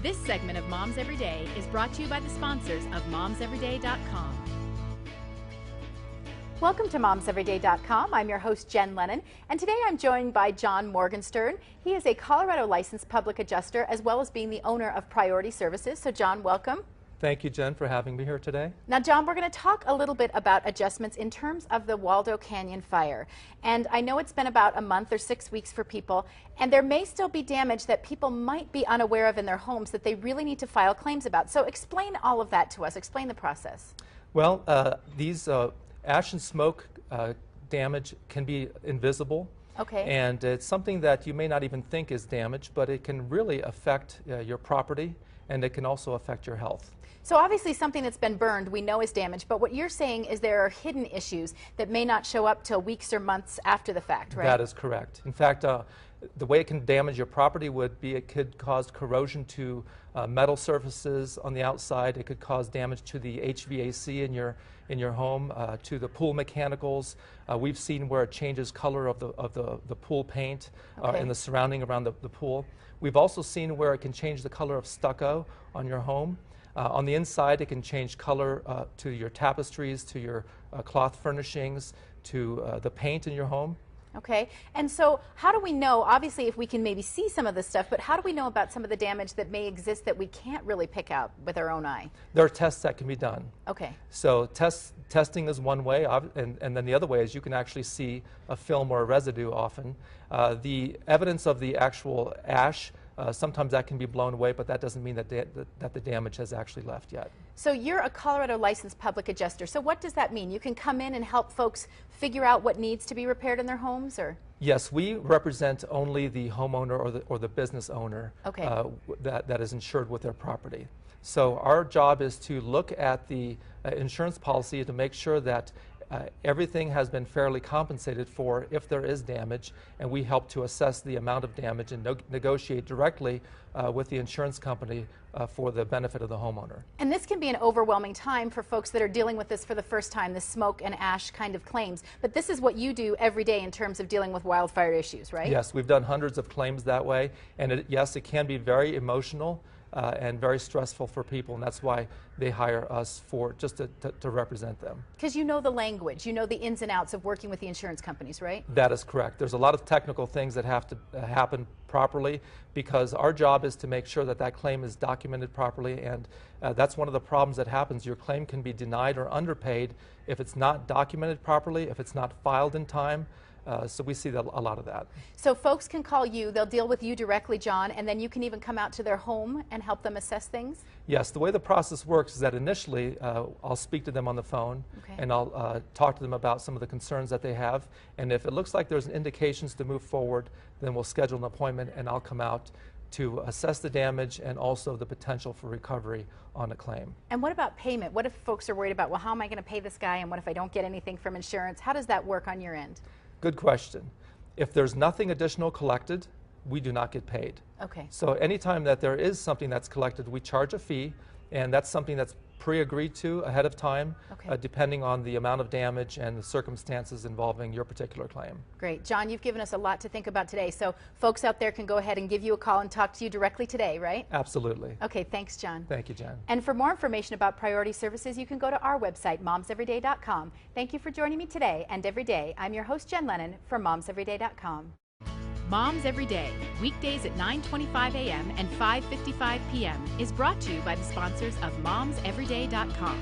This segment of Moms Every Day is brought to you by the sponsors of momseveryday.com. Welcome to momseveryday.com. I'm your host, Jen Lennon, and today I'm joined by John Morgenstern. He is a Colorado licensed public adjuster as well as being the owner of Priority Services. So John, welcome. Thank you, Jen, for having me here today. Now, John, we're going to talk a little bit about adjustments in terms of the Waldo Canyon fire. And I know it's been about a month or 6 weeks for people, and there may still be damage that people might be unaware of in their homes that they really need to file claims about. So explain all of that to us. Explain the process. Well, these ash and smoke damage can be invisible. Okay. And it's something that you may not even think is damage, but it can really affect your property, and it can also affect your health. So obviously something that's been burned we know is damaged, but what you're saying is there are hidden issues that may not show up till weeks or months after the fact, right? That is correct. In fact, the way it can damage your property would be it could cause corrosion to metal surfaces on the outside. It could cause damage to the HVAC in your home, to the pool mechanicals. We've seen where it changes color of the pool paint and the surrounding around the pool. We've also seen where it can change the color of stucco on your home. On the inside, it can change color to your tapestries, to your cloth furnishings, to the paint in your home. Okay, and so how do we know, obviously if we can maybe see some of this stuff, but how do we know about some of the damage that may exist that we can't really pick out with our own eye? There are tests that can be done. Okay. So testing is one way, and then the other way is you can actually see a film or a residue often. The evidence of the actual ash, sometimes that can be blown away, but that doesn't mean that the damage has actually left yet. So you're a Colorado licensed public adjuster. So what does that mean? You can come in and help folks figure out what needs to be repaired in their homes, or? Yes, we represent only the homeowner or the business owner that is insured with their property. So our job is to look at the insurance policy to make sure that everything has been fairly compensated for if there is damage, and we help to assess the amount of damage and negotiate directly with the insurance company for the benefit of the homeowner. And this can be an overwhelming time for folks that are dealing with this for the first time, the smoke and ash kind of claims. But this is what you do every day in terms of dealing with wildfire issues, right? Yes, we've done hundreds of claims that way, and yes, it can be very emotional and very stressful for people, and that's why they hire us just to represent them. Because you know the language, you know the ins and outs of working with the insurance companies, right? That is correct. There's a lot of technical things that have to happen properly, because our job is to make sure that that claim is documented properly, and that's one of the problems that happens. Your claim can be denied or underpaid if it's not documented properly, if it's not filed in time. So we see a lot of that. So folks can call you, they'll deal with you directly, John, and then you can even come out to their home and help them assess things? Yes, the way the process works is that initially I'll speak to them on the phone, and I'll talk to them about some of the concerns that they have, and if it looks like there's indications to move forward, then we'll schedule an appointment and I'll come out to assess the damage and also the potential for recovery on a claim. And what about payment? What if folks are worried about, well, how am I going to pay this guy, and what if I don't get anything from insurance? How does that work on your end? Good question. If there's nothing additional collected, we do not get paid. Okay. So anytime that there is something that's collected, we charge a fee, and that's something that's pre-agreed to ahead of time, depending on the amount of damage and the circumstances involving your particular claim. Great. John, you've given us a lot to think about today, so folks out there can go ahead and give you a call and talk to you directly today, right? Absolutely. Okay, thanks, John. Thank you, Jen. And for more information about Priority Services, you can go to our website, momseveryday.com. Thank you for joining me today and every day. I'm your host, Jen Lennon, from momseveryday.com. Moms Every Day, weekdays at 9:25 a.m. and 5:55 p.m. is brought to you by the sponsors of momseveryday.com.